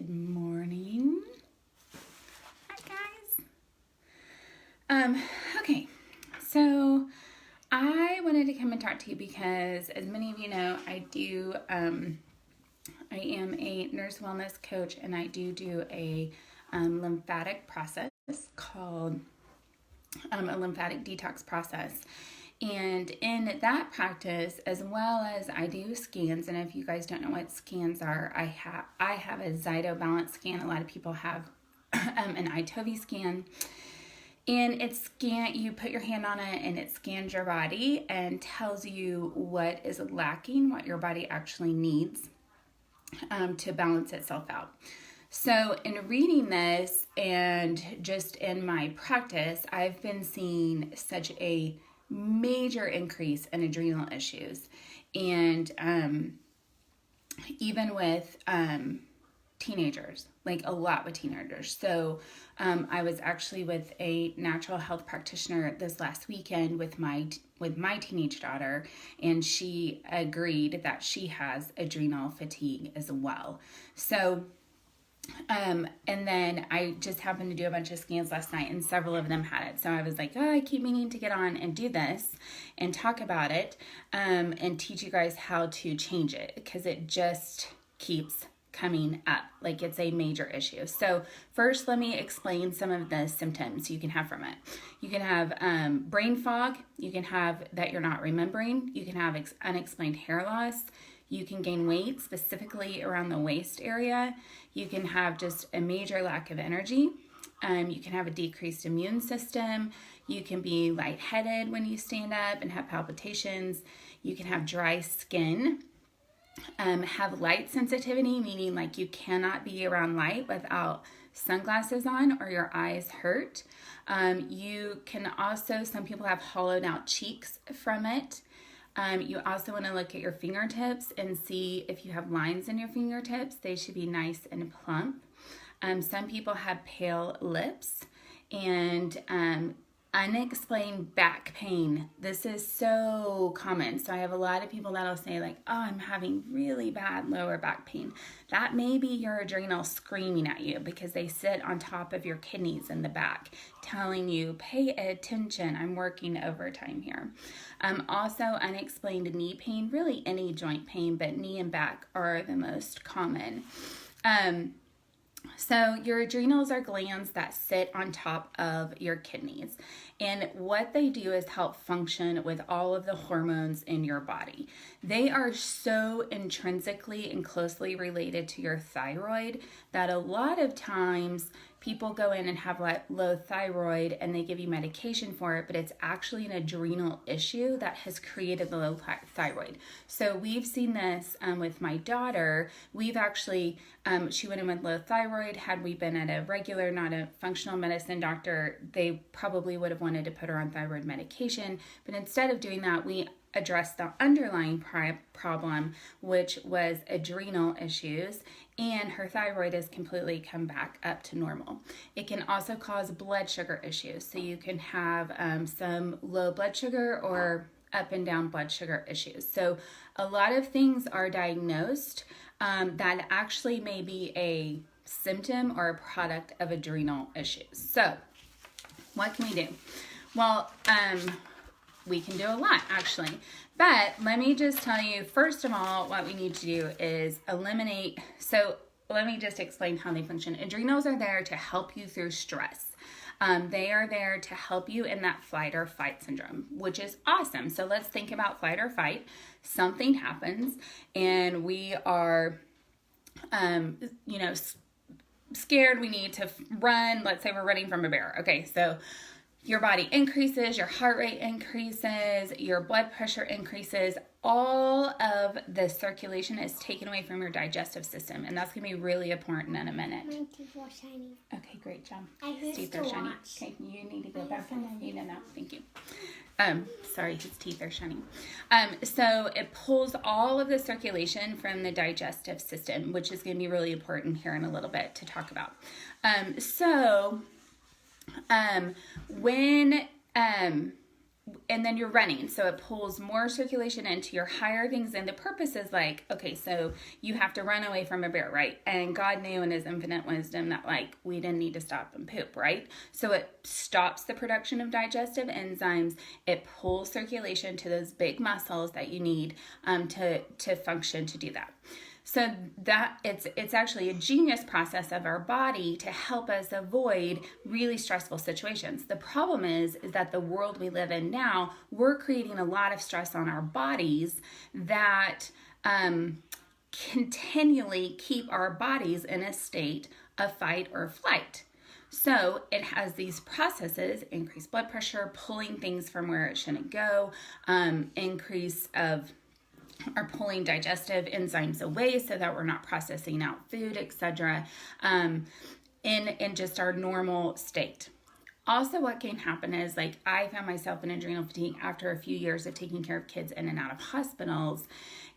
Good morning. Hi guys. Okay, so I wanted to come and talk to you because, as many of you know, I am a nurse wellness coach, and I do a lymphatic process called a lymphatic detox process. And in that practice, as well as I do scans, and if you guys don't know what scans are, I have a Zyto balance scan. A lot of people have an iTovi scan. And you put your hand on it and it scans your body and tells you what is lacking, what your body actually needs to balance itself out. So in reading this and just in my practice, I've been seeing such a major increase in adrenal issues, and even with teenagers, like a lot with teenagers. So I was actually with a natural health practitioner this last weekend with my teenage daughter, and she agreed that she has adrenal fatigue as well. So and then I just happened to do a bunch of scans last night, and several of them had it. So I was like, oh, I keep meaning to get on and do this and talk about it and teach you guys how to change it, because it just keeps coming up. Like, it's a major issue. So first, let me explain some of the symptoms you can have from it. You can have brain fog. You can have that you're not remembering. You can have unexplained hair loss. You can gain weight, specifically around the waist area. You can have just a major lack of energy. You can have a decreased immune system. You can be lightheaded when you stand up and have palpitations. You can have dry skin. Have light sensitivity, meaning like you cannot be around light without sunglasses on or your eyes hurt. You can also, some people have hollowed out cheeks from it. You also want to look at your fingertips and see if you have lines in your fingertips. They should be nice and plump. Some people have pale lips, and unexplained back pain. This is so common. So I have a lot of people that'll say like, oh, I'm having really bad lower back pain. That may be your adrenals screaming at you, because they sit on top of your kidneys in the back, telling you, pay attention, I'm working overtime here. Also, unexplained knee pain, really any joint pain, but knee and back are the most common. So your adrenals are glands that sit on top of your kidneys, and what they do is help function with all of the hormones in your body. They are so intrinsically and closely related to your thyroid that a lot of times people go in and have low thyroid and they give you medication for it, but it's actually an adrenal issue that has created the low thyroid. So we've seen this with my daughter. We've actually, she went in with low thyroid. Had we been at a regular, not a functional medicine doctor, they probably would have wanted to put her on thyroid medication. But instead of doing that, we addressed the underlying problem, which was adrenal issues, and her thyroid has completely come back up to normal. It can also cause blood sugar issues. So you can have some low blood sugar or up and down blood sugar issues. So a lot of things are diagnosed that actually may be a symptom or a product of adrenal issues. So what can we do? Well, we can do a lot, actually. But let me just tell you, first of all, what we need to do is eliminate. So let me just explain how they function. Adrenals are there to help you through stress. They are there to help you in that flight or fight syndrome, which is awesome. So let's think about flight or fight. Something happens and we are, scared. We need to run. Let's say we're running from a bear. Okay, so your body increases, your heart rate increases, your blood pressure increases. All of the circulation is taken away from your digestive system, and that's going to be really important in a minute. My teeth are shiny. Okay, great job. His teeth are shiny. watch. Okay, you need to go back in there. You know that. Thank you. Sorry, his teeth are shining. So it pulls all of the circulation from the digestive system, which is going to be really important here in a little bit to talk about. When and then you're running, so it pulls more circulation into your higher things, and the purpose is like, okay, so you have to run away from a bear, right? And God knew in his infinite wisdom that like we didn't need to stop and poop, right? So it stops the production of digestive enzymes. It pulls circulation to those big muscles that you need to function, to do that. So that it's actually a genius process of our body to help us avoid really stressful situations. The problem is that the world we live in now, we're creating a lot of stress on our bodies that continually keep our bodies in a state of fight or flight. So it has these processes: increased blood pressure, pulling things from where it shouldn't go, increase of are pulling digestive enzymes away so that we're not processing out food, etc., in just our normal state. Also, what can happen is, like, I found myself in adrenal fatigue after a few years of taking care of kids in and out of hospitals,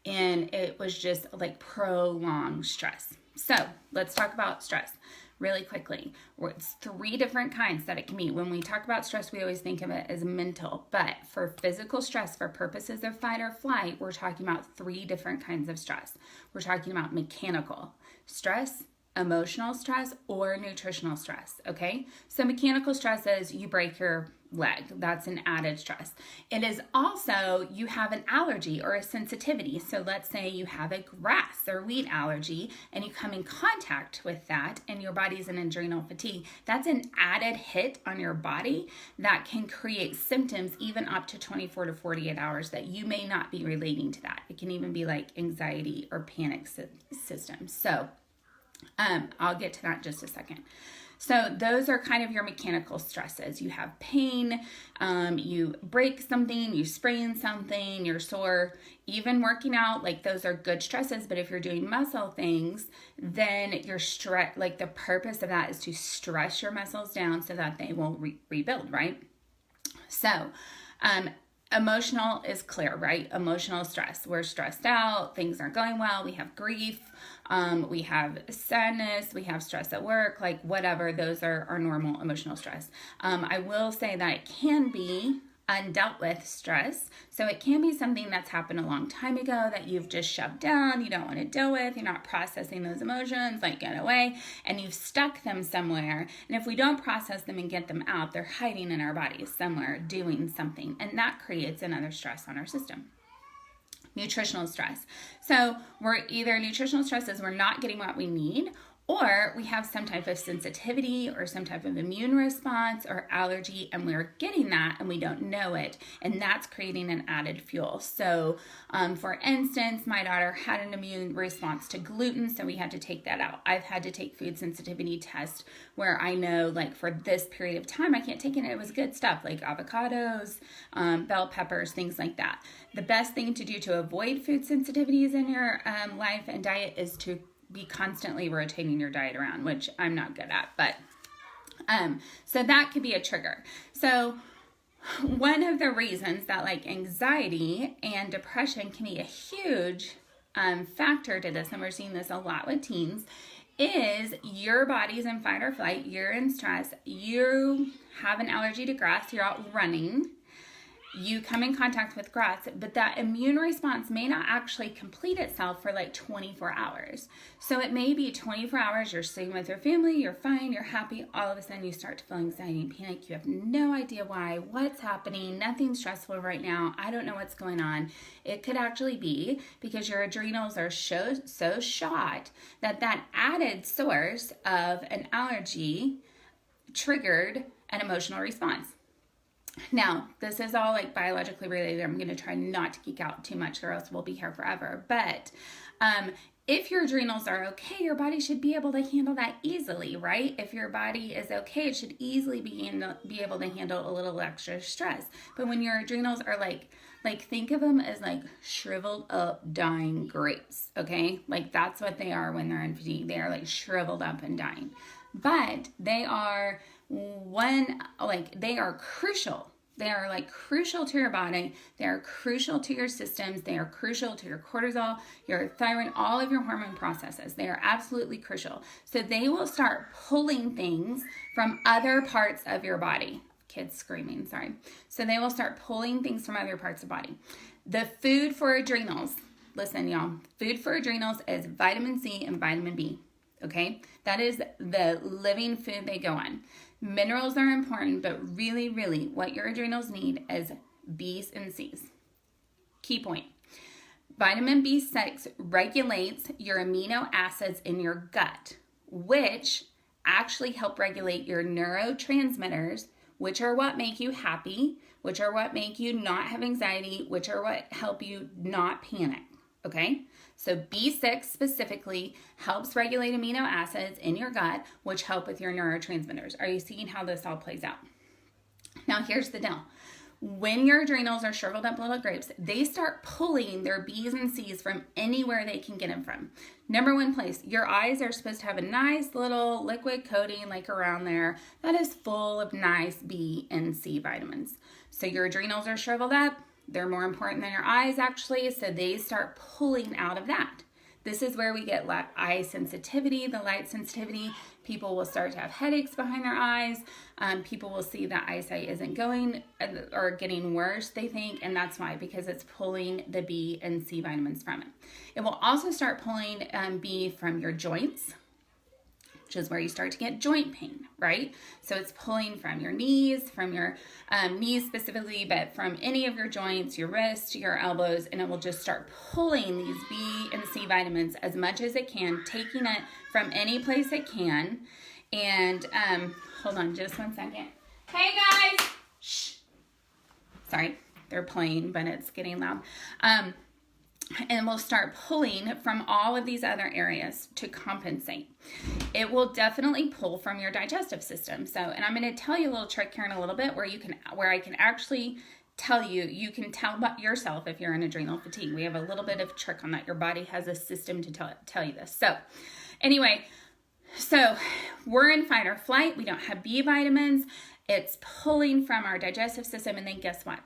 and it was just like prolonged stress. So let's talk about stress really quickly. It's 3 different kinds that it can be. When we talk about stress, we always think of it as mental, but for physical stress, for purposes of fight or flight, we're talking about 3 different kinds of stress. We're talking about mechanical stress, emotional stress, or nutritional stress, okay? So mechanical stress is you break your leg. That's an added stress. It is also you have an allergy or a sensitivity. So let's say you have a grass or wheat allergy and you come in contact with that and your body's in adrenal fatigue. That's an added hit on your body that can create symptoms even up to 24 to 48 hours that you may not be relating to that. It can even be like anxiety or panic systems. So I'll get to that in just a second. So those are kind of your mechanical stresses. You have pain, you break something, you sprain something, you're sore, even working out, like those are good stresses. But if you're doing muscle things, then you're like the purpose of that is to stress your muscles down so that they will rebuild, right? So, emotional is clear, right? Emotional stress. We're stressed out. Things aren't going well. We have grief. We have sadness. We have stress at work, like whatever. Those are our normal emotional stress. I will say that it can be undealt with stress. So it can be something that's happened a long time ago that you've just shoved down, you don't want to deal with, you're not processing those emotions, like get away, and you've stuck them somewhere. And if we don't process them and get them out, they're hiding in our bodies somewhere, doing something, and that creates another stress on our system. Nutritional stress. So nutritional stress is we're not getting what we need, or we have some type of sensitivity or some type of immune response or allergy, and we're getting that and we don't know it, and that's creating an added fuel. So for instance, my daughter had an immune response to gluten, so we had to take that out. I've had to take food sensitivity tests where I know, like, for this period of time I can't take it. It was good stuff like avocados, bell peppers, things like that. The best thing to do to avoid food sensitivities in your life and diet is to be constantly rotating your diet around, which I'm not good at, but so that could be a trigger. So one of the reasons that like anxiety and depression can be a huge factor to this, and we're seeing this a lot with teens, is your body's in fight or flight, you're in stress, you have an allergy to grass, you're out running, you come in contact with grass, but that immune response may not actually complete itself for like 24 hours. So it may be 24 hours, you're sitting with your family, you're fine, you're happy, all of a sudden you start to feel anxiety and panic. You have no idea why, what's happening, nothing's stressful right now, I don't know what's going on. It could actually be because your adrenals are so shot that added source of an allergy triggered an emotional response. Now, this is all like biologically related. I'm going to try not to geek out too much or else we'll be here forever. But if your adrenals are okay, your body should be able to handle that easily, right? If your body is okay, it should easily be able to handle a little extra stress. But when your adrenals are like think of them as like shriveled up, dying grapes, okay? Like that's what they are when they're in fatigue. They are like shriveled up and dying. But they are they are crucial. They are like crucial to your body. They are crucial to your systems. They are crucial to your cortisol, your thyroid, all of your hormone processes. They are absolutely crucial. So they will start pulling things from other parts of your body. kids screaming, sorry. So they will start pulling things from other parts of the body. The food for adrenals, listen y'all, food for adrenals is vitamin C and vitamin B, okay? That is the living food they go on. Minerals are important, but really, really what your adrenals need is B's and C's. Key point. Vitamin B6 regulates your amino acids in your gut, which actually help regulate your neurotransmitters, which are what make you happy, which are what make you not have anxiety, which are what help you not panic, okay? So B6 specifically helps regulate amino acids in your gut, which help with your neurotransmitters. Are you seeing how this all plays out? Now here's the deal. When your adrenals are shriveled up little grapes, they start pulling their B's and C's from anywhere they can get them from. Number one place, your eyes are supposed to have a nice little liquid coating like around there that is full of nice B and C vitamins. So your adrenals are shriveled up. They're more important than your eyes actually, so they start pulling out of that. This is where we get eye sensitivity, the light sensitivity. People will start to have headaches behind their eyes. People will see that eyesight isn't going or getting worse, they think, and that's why, because it's pulling the B and C vitamins from it. It will also start pulling B from your joints, which is where you start to get joint pain, right? So it's pulling from your knees, from your knees specifically, but from any of your joints, your wrists, your elbows, and it will just start pulling these B and C vitamins as much as it can, taking it from any place it can. And hold on just one second. Hey guys! Shh. Sorry, they're playing, but it's getting loud. And we'll start pulling from all of these other areas to compensate. It will definitely pull from your digestive system. So, and I'm going to tell you a little trick here in a little bit where I can actually tell you can tell about yourself if you're in adrenal fatigue. We have a little bit of trick on that. Your body has a system to tell you this. So anyway, so we're in fight or flight. We don't have B vitamins. It's pulling from our digestive system. And then guess what?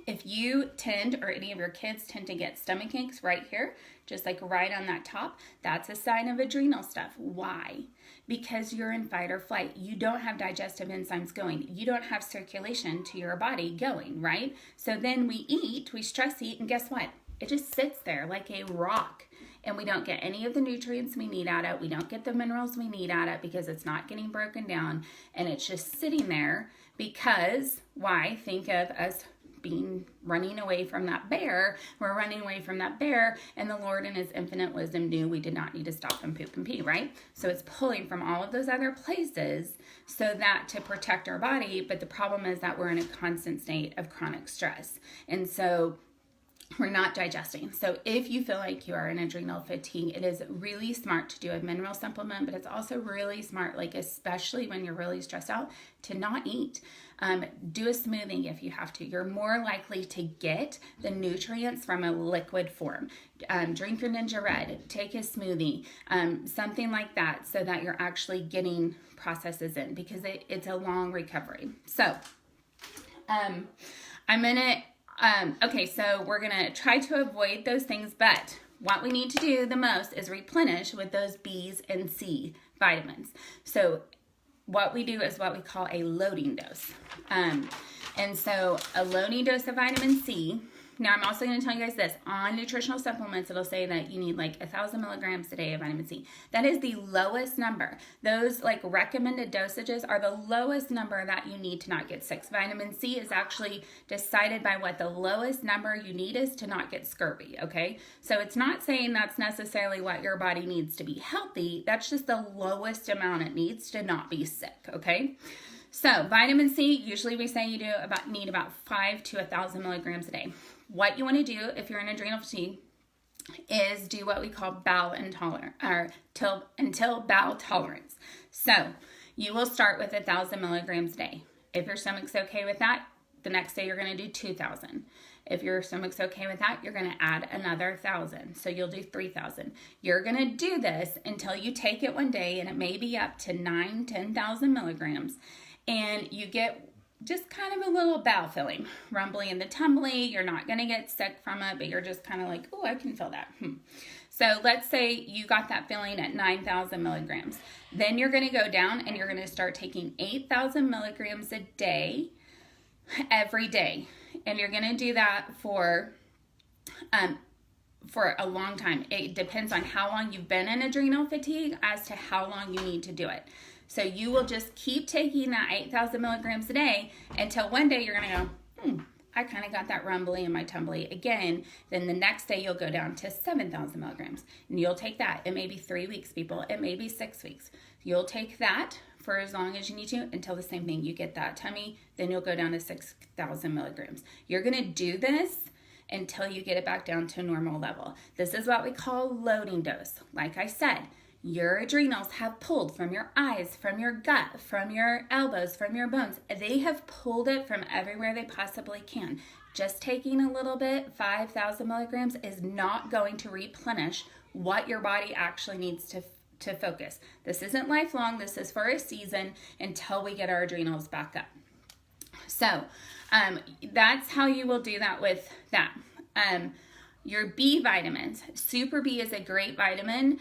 If you tend, or any of your kids tend to get stomach aches right here, just like right on that top, that's a sign of adrenal stuff. Why? Because you're in fight or flight. You don't have digestive enzymes going. You don't have circulation to your body going, right? So then we stress eat, and guess what? It just sits there like a rock. And we don't get any of the nutrients we need out of it. We don't get the minerals we need out of it because it's not getting broken down. And it's just sitting there because, why? Think of us running away from that bear. We're running away from that bear, and the Lord in his infinite wisdom knew we did not need to stop and poop and pee, right? So it's pulling from all of those other places so that to protect our body, but the problem is that we're in a constant state of chronic stress. And so we're not digesting. So if you feel like you are in adrenal fatigue, it is really smart to do a mineral supplement, but it's also really smart, like especially when you're really stressed out, to not eat. Do a smoothie if you have to. You're more likely to get the nutrients from a liquid form. Drink your Ninja Red, take a smoothie, something like that, so that you're actually getting processes in, because it's a long recovery. So okay, so we're going to try to avoid those things, but what we need to do the most is replenish with those B's and C vitamins. So what we do is what we call a loading dose. And so a loading dose of vitamin C. Now, I'm also going to tell you guys this. On nutritional supplements, it'll say that you need like 1,000 milligrams a day of vitamin C. That is the lowest number. Those like recommended dosages are the lowest number that you need to not get sick. Vitamin C is actually decided by what the lowest number you need is to not get scurvy, okay? So it's not saying that's necessarily what your body needs to be healthy. That's just the lowest amount it needs to not be sick, okay? So vitamin C, usually we say you need about 5 to 1,000 milligrams a day. What you want to do if you're in adrenal fatigue is do what we call bowel intolerance, or until bowel tolerance. So you will start with 1,000 milligrams a day. If your stomach's okay with that, the next day you're going to do 2,000. If your stomach's okay with that, you're going to add another 1,000. So you'll do 3,000. You're going to do this until you take it one day, and it may be up to 10,000 milligrams, and you get just kind of a little bowel feeling, rumbly in the tumbly. You're not going to get sick from it, but you're just kind of like, oh, I can feel that. So let's say you got that feeling at 9,000 milligrams. Then you're going to go down and you're going to start taking 8,000 milligrams a day, every day. And you're going to do that for a long time. It depends on how long you've been in adrenal fatigue as to how long you need to do it. So you will just keep taking that 8,000 milligrams a day until one day you're going to go, I kind of got that rumbly in my tumbly again. Then the next day you'll go down to 7,000 milligrams and you'll take that. It may be 3 weeks, people. It may be 6 weeks. You'll take that for as long as you need to until the same thing. You get that tummy, then you'll go down to 6,000 milligrams. You're going to do this until you get it back down to a normal level. This is what we call loading dose. Like I said, your adrenals have pulled from your eyes, from your gut, from your elbows, from your bones. They have pulled it from everywhere they possibly can. Just taking a little bit, 5,000 milligrams, is not going to replenish what your body actually needs to focus. This isn't lifelong. This is for a season until we get our adrenals back up. So that's how you will do that with that. Your B vitamins. Super B is a great vitamin.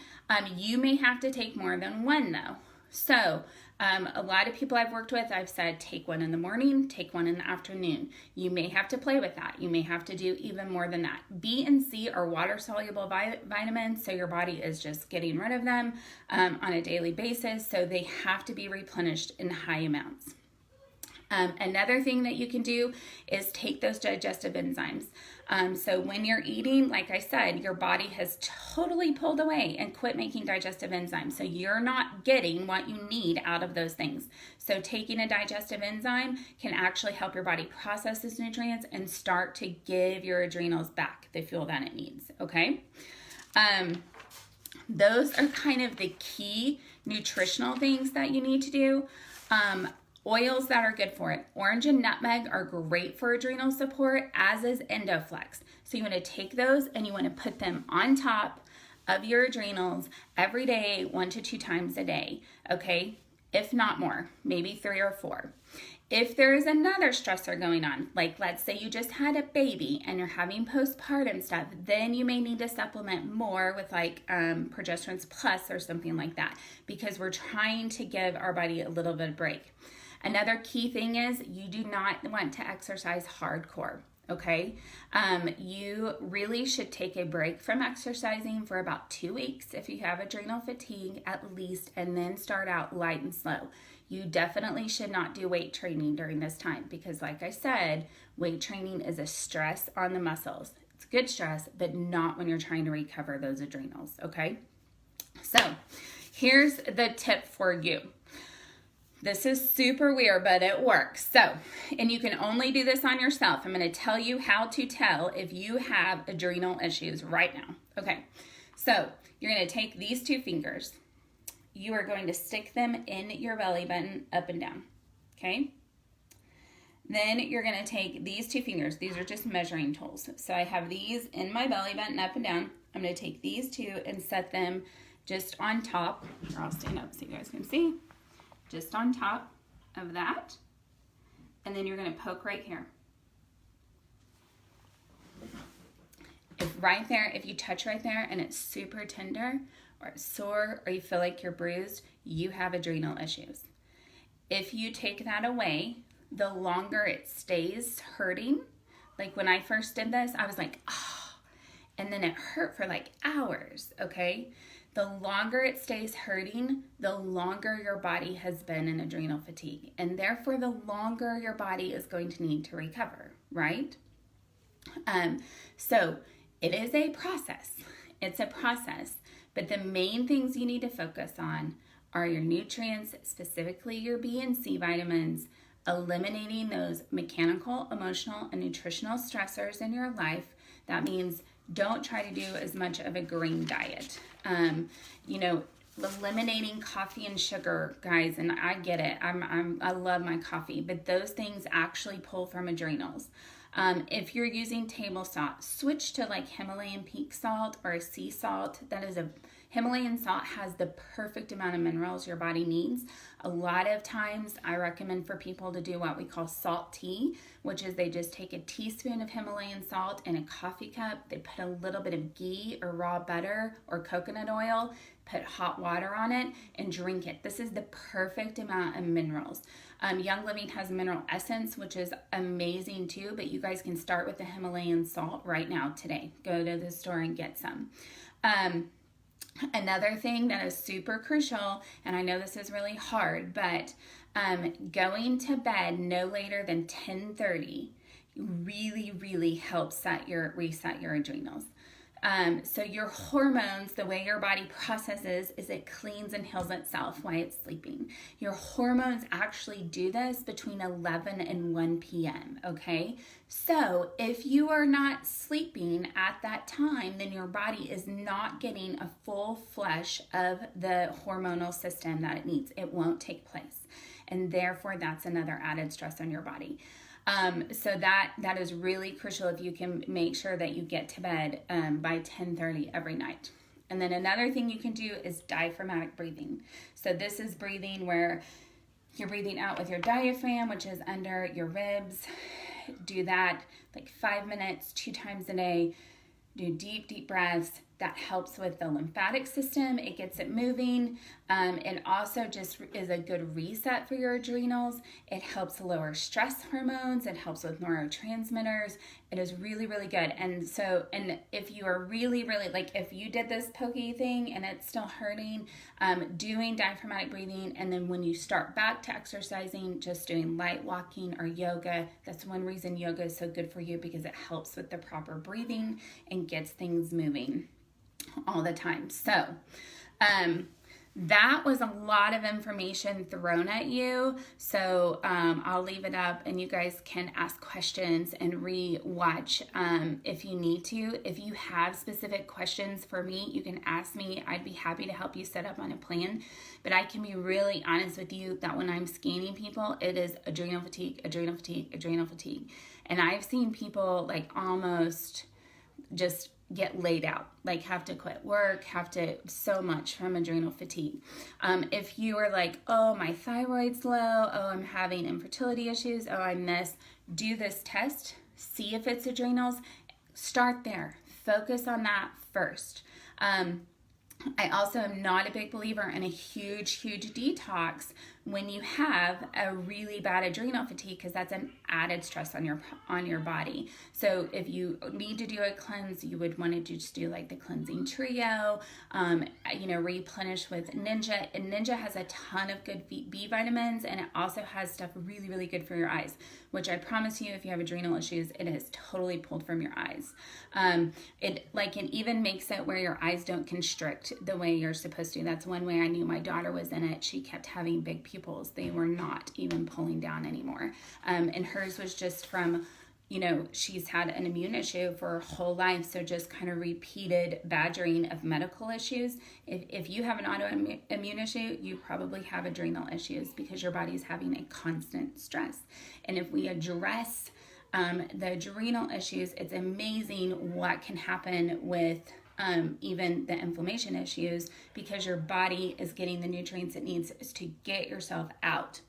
You may have to take more than one though. So a lot of people I've worked with, I've said take one in the morning, take one in the afternoon. You may have to play with that. You may have to do even more than that. B and C are water soluble vitamins, so your body is just getting rid of them on a daily basis. So they have to be replenished in high amounts. Another thing that you can do is take those digestive enzymes. So when you're eating, like I said, your body has totally pulled away and quit making digestive enzymes. So you're not getting what you need out of those things. So taking a digestive enzyme can actually help your body process those nutrients and start to give your adrenals back the fuel that it needs, okay? Those are kind of the key nutritional things that you need to do. Oils that are good for it. Orange and nutmeg are great for adrenal support, as is Endoflex. So you want to take those and you want to put them on top of your adrenals every day, 1 to 2 times a day, okay? If not more, maybe 3 or 4. If there is another stressor going on, like let's say you just had a baby and you're having postpartum stuff, then you may need to supplement more with like Progesterones Plus or something like that, because we're trying to give our body a little bit of break. Another key thing is you do not want to exercise hardcore, okay? You really should take a break from exercising for about 2 weeks if you have adrenal fatigue at least, and then start out light and slow. You definitely should not do weight training during this time because, like I said, weight training is a stress on the muscles. It's good stress, but not when you're trying to recover those adrenals, okay? So here's the tip for you. This is super weird, but it works. So, and you can only do this on yourself. I'm going to tell you how to tell if you have adrenal issues right now. Okay, so you're going to take these 2 fingers. You are going to stick them in your belly button up and down, okay? Then you're going to take these 2 fingers. These are just measuring tools. So I have these in my belly button up and down. I'm going to take these 2 and set them just on top. Here, I'll stand up so you guys can see. Just on top of that, and then you're going to poke right here. If you touch right there and it's super tender or it's sore or you feel like you're bruised, you have adrenal issues. If you take that away, the longer it stays hurting, like when I first did this, I was like, oh, and then it hurt for like hours, okay? The longer it stays hurting, the longer your body has been in adrenal fatigue, and therefore the longer your body is going to need to recover, right? So it is a process. It's a process, but the main things you need to focus on are your nutrients, specifically your B and C vitamins, eliminating those mechanical, emotional, and nutritional stressors in your life. That means don't try to do as much of a green diet. Eliminating coffee and sugar, guys, and I get it. I love my coffee, but those things actually pull from adrenals. If you're using table salt, switch to like Himalayan pink salt or a sea salt. That is Himalayan salt has the perfect amount of minerals your body needs. A lot of times I recommend for people to do what we call salt tea, which is they just take a teaspoon of Himalayan salt in a coffee cup. They put a little bit of ghee or raw butter or coconut oil, put hot water on it, and drink it. This is the perfect amount of minerals. Young Living has mineral essence, which is amazing too, but you guys can start with the Himalayan salt right now today. Go to the store and get some. Another thing that is super crucial, and I know this is really hard, but going to bed no later than 10:30 really helps reset your adrenals. So your hormones, the way your body processes is it cleans and heals itself while it's sleeping. Your hormones actually do this between 11 and 1 p.m., okay? So if you are not sleeping at that time, then your body is not getting a full flush of the hormonal system that it needs. It won't take place. And therefore, that's another added stress on your body. So that is really crucial if you can make sure that you get to bed by 10:30 every night. And then another thing you can do is diaphragmatic breathing. So this is breathing where you're breathing out with your diaphragm, which is under your ribs. Do that like 5 minutes, 2 times a day. Do deep breaths. That helps with the lymphatic system. It gets it moving. It also just is a good reset for your adrenals. It helps lower stress hormones. It helps with neurotransmitters. It is really good. And if you are really, like if you did this pokey thing and it's still hurting, doing diaphragmatic breathing, and then when you start back to exercising, just doing light walking or yoga. That's one reason yoga is so good for you, because it helps with the proper breathing and gets things moving all the time. So that was a lot of information thrown at you. So I'll leave it up and you guys can ask questions and re-watch if you need to. If you have specific questions for me, you can ask me. I'd be happy to help you set up on a plan. But I can be really honest with you that when I'm scanning people, it is adrenal fatigue. And I've seen people like almost just get laid out, like have to quit work, so much from adrenal fatigue. If you are like, oh, my thyroid's low, oh, I'm having infertility issues, oh, I'm this, do this test, see if it's adrenals, start there, focus on that first. I also am not a big believer in a huge detox when you have a really bad adrenal fatigue, because that's an added stress on your body. So if you need to do a cleanse, you would want to just do like the cleansing trio, replenish with Ninja. And Ninja has a ton of good B vitamins, and it also has stuff really good for your eyes, which I promise you, if you have adrenal issues, it is totally pulled from your eyes. It even makes it where your eyes don't constrict the way you're supposed to. That's one way I knew my daughter was in it. She kept having big pupils. They were not even pulling down anymore. And hers was just from, she's had an immune issue for her whole life. So just kind of repeated badgering of medical issues. If you have an autoimmune issue, you probably have adrenal issues, because your body is having a constant stress. And if we address the adrenal issues, it's amazing what can happen with even the inflammation issues, because your body is getting the nutrients it needs to get yourself out.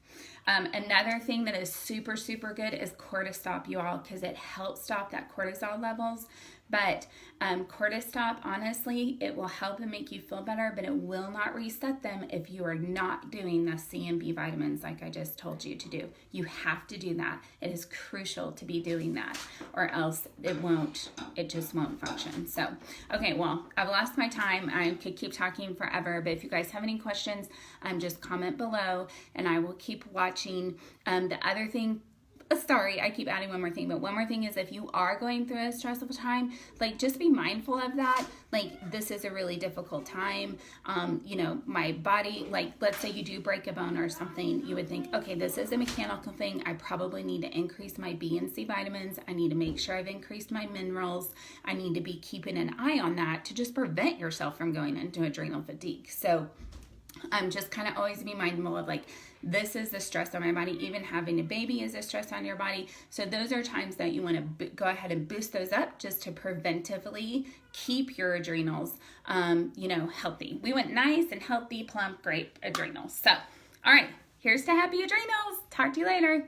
Another thing that is super good is Cortistop, you all, because it helps stop that cortisol levels. But Cortistop, honestly, it will help and make you feel better, but it will not reset them if you are not doing the C and B vitamins like I just told you to do. You have to do that. It is crucial to be doing that, or else it just won't function. So, okay, well, I've lost my time. I could keep talking forever, but if you guys have any questions, just comment below and I will keep watching. The other thing, sorry, I keep adding one more thing, but one more thing is, if you are going through a stressful time, just be mindful of that. This is a really difficult time. My body, let's say you do break a bone or something, you would think, okay, this is a mechanical thing. I probably need to increase my B and C vitamins. I need to make sure I've increased my minerals. I need to be keeping an eye on that to just prevent yourself from going into adrenal fatigue. So Just kind of always be mindful of like, this is the stress on my body. Even having a baby is a stress on your body. So those are times that you want to go ahead and boost those up just to preventively keep your adrenals, healthy. We want nice and healthy, plump, great adrenals. So, all right, here's to happy adrenals. Talk to you later.